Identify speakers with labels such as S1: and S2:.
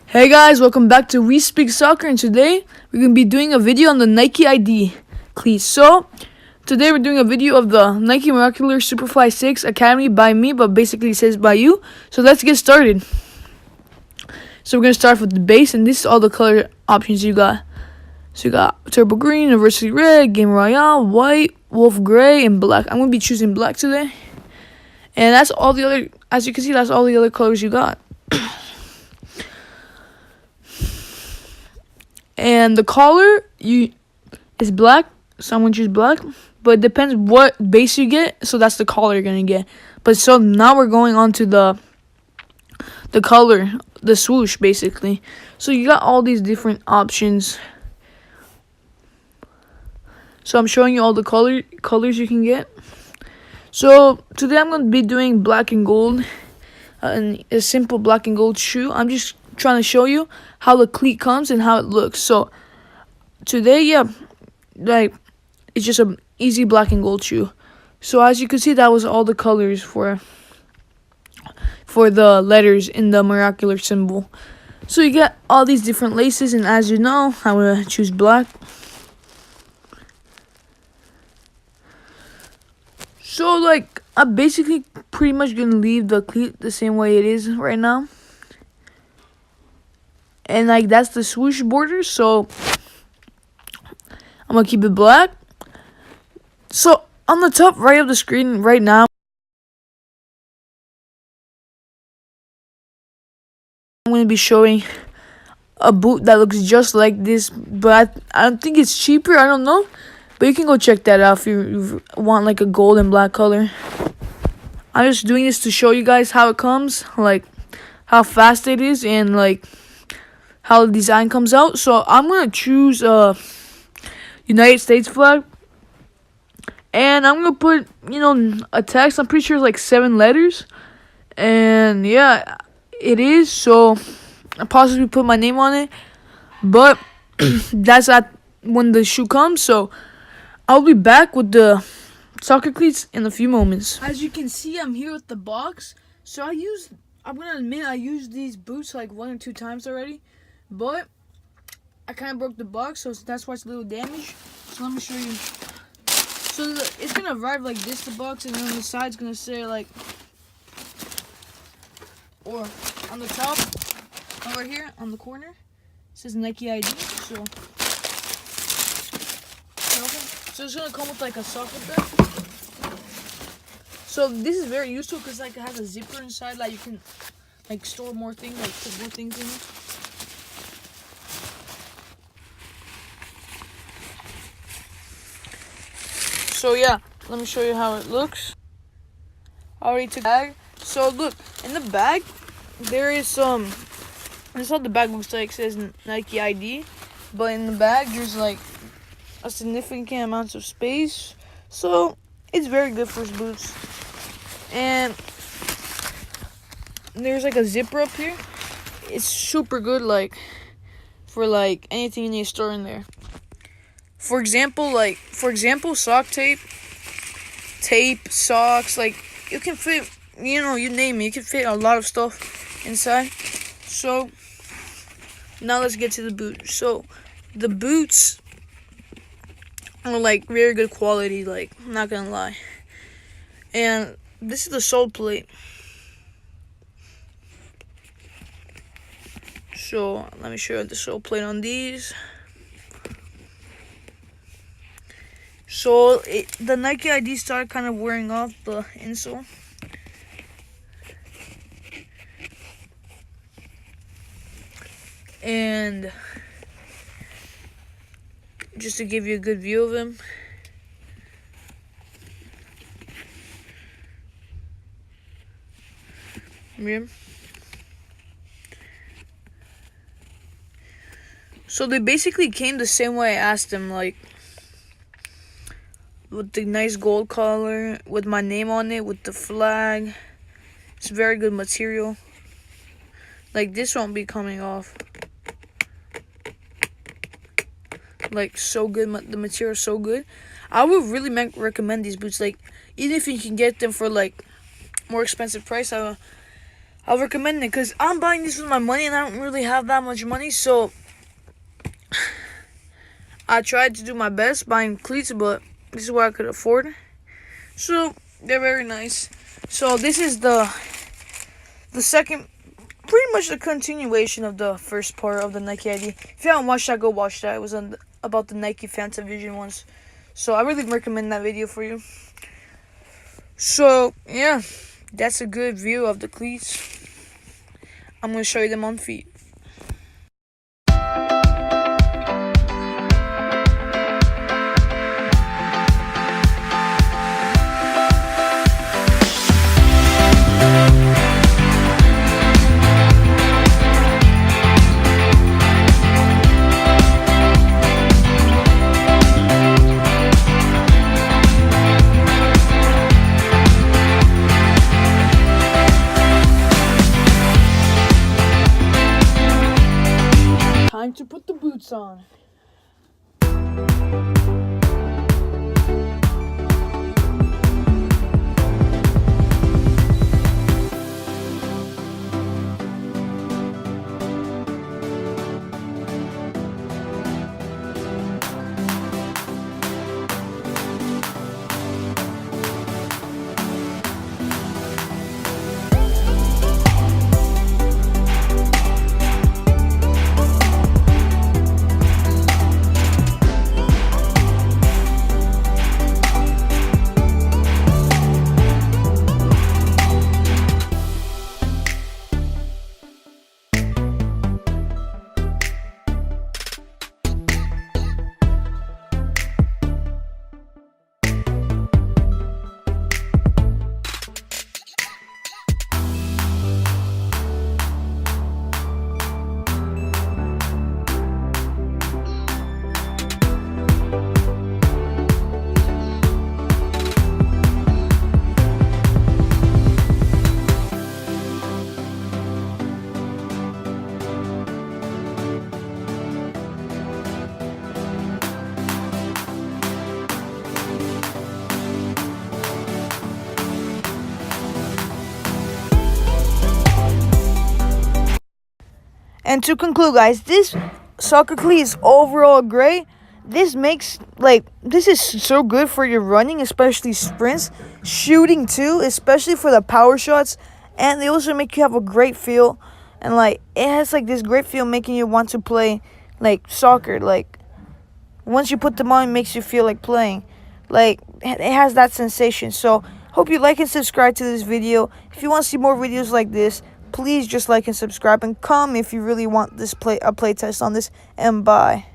S1: Hey guys, welcome back to We Speak Soccer, and today we're going to be doing a video on the Nike ID cleats. So, today we're doing a video of the Nike Mercurial Superfly VI Academy by me, but basically it says by you. So let's get started. So we're going to start with the base, and this is all the color options you got. So you got Turbo Green, University Red, Game Royale, White, Wolf Gray, and Black. I'm going to be choosing Black today. And that's all the other, as you can see, that's all the other colors you got. And the collar is black, so I'm gonna choose black. But it depends what base you get, so that's the collar you're gonna get. But so now we're going on to the color, the swoosh basically. So you got all these different options. So I'm showing you all the colors you can get. So today I'm gonna be doing black and gold, and a simple black and gold shoe. I'm just trying to show you how the cleat comes and how it looks. So today, yeah, like it's just an easy black and gold shoe. So as you can see, that was all the colors for the letters in the Mercurial symbol. So you get all these different laces, and as you know, I'm gonna choose black. So like I'm basically pretty much gonna leave the cleat the same way it is right now. And like that's the swoosh border, so I'm gonna keep it black. So on the top right of the screen right now, I'm gonna be showing a boot that looks just like this, but I don't think it's cheaper, I don't know. But you can go check that out if you want like a gold and black color. I'm just doing this to show you guys how it comes, like how fast it is, and like how the design comes out. So I'm gonna choose United States flag, and I'm gonna put a text. I'm pretty sure it's like 7 letters, and yeah, it is. So I possibly put my name on it, but that's at when the shoe comes. So I'll be back with the soccer cleats in a few moments. As you can see, I'm here with the box. So I'm gonna admit I used these boots like 1 or 2 times already. But I kind of broke the box, so that's why it's a little damaged. So let me show you. So it's going to arrive like this, the box, and then on the side's going to say like, or on the top, over here, on the corner, it says Nike ID. So it's going to come with like a socket bag. So this is very useful because like it has a zipper inside, like you can like store more things, like put more things in it. So yeah, let me show you how it looks. I already took the bag. So look, in the bag, there is some, this is what the bag looks like. It says Nike ID. But in the bag, there's like a significant amount of space. So it's very good for boots. And there's like a zipper up here. It's super good like for like anything you need to store in there. For example, sock tape, socks, like you can fit, you name it, you can fit a lot of stuff inside. So now let's get to the boot. So the boots are like very good quality, like I'm not gonna lie. And this is the sole plate. So let me show you the sole plate on these. So the Nike ID started kind of wearing off the insole. And just to give you a good view of him. Yeah. So they basically came the same way I asked them, like with the nice gold color, with my name on it, with the flag. It's very good material. Like this won't be coming off. Like so good, the material is so good. I would really recommend these boots. Like even if you can get them for like more expensive price, I I'll recommend it because I'm buying this with my money and I don't really have that much money, so I tried to do my best buying cleats, but this is what I could afford. So they're very nice. So this is the second, pretty much the continuation of the first part of the Nike ID. If you haven't watched that, go watch that. It was about the Nike Phantom Vision ones. So I really recommend that video for you. So yeah, that's a good view of the cleats. I'm going to show you them on feet. Time to put the boots on. And to conclude, guys, this soccer cleat is overall great. This makes, this is so good for your running, especially sprints, shooting too, especially for the power shots. And they also make you have a great feel. And, it has, this great feel making you want to play, soccer. Once you put them on, it makes you feel like playing. It has that sensation. So, hope you like and subscribe to this video. If you want to see more videos like this, please just like and subscribe and comment if you really want a play test on this, and bye.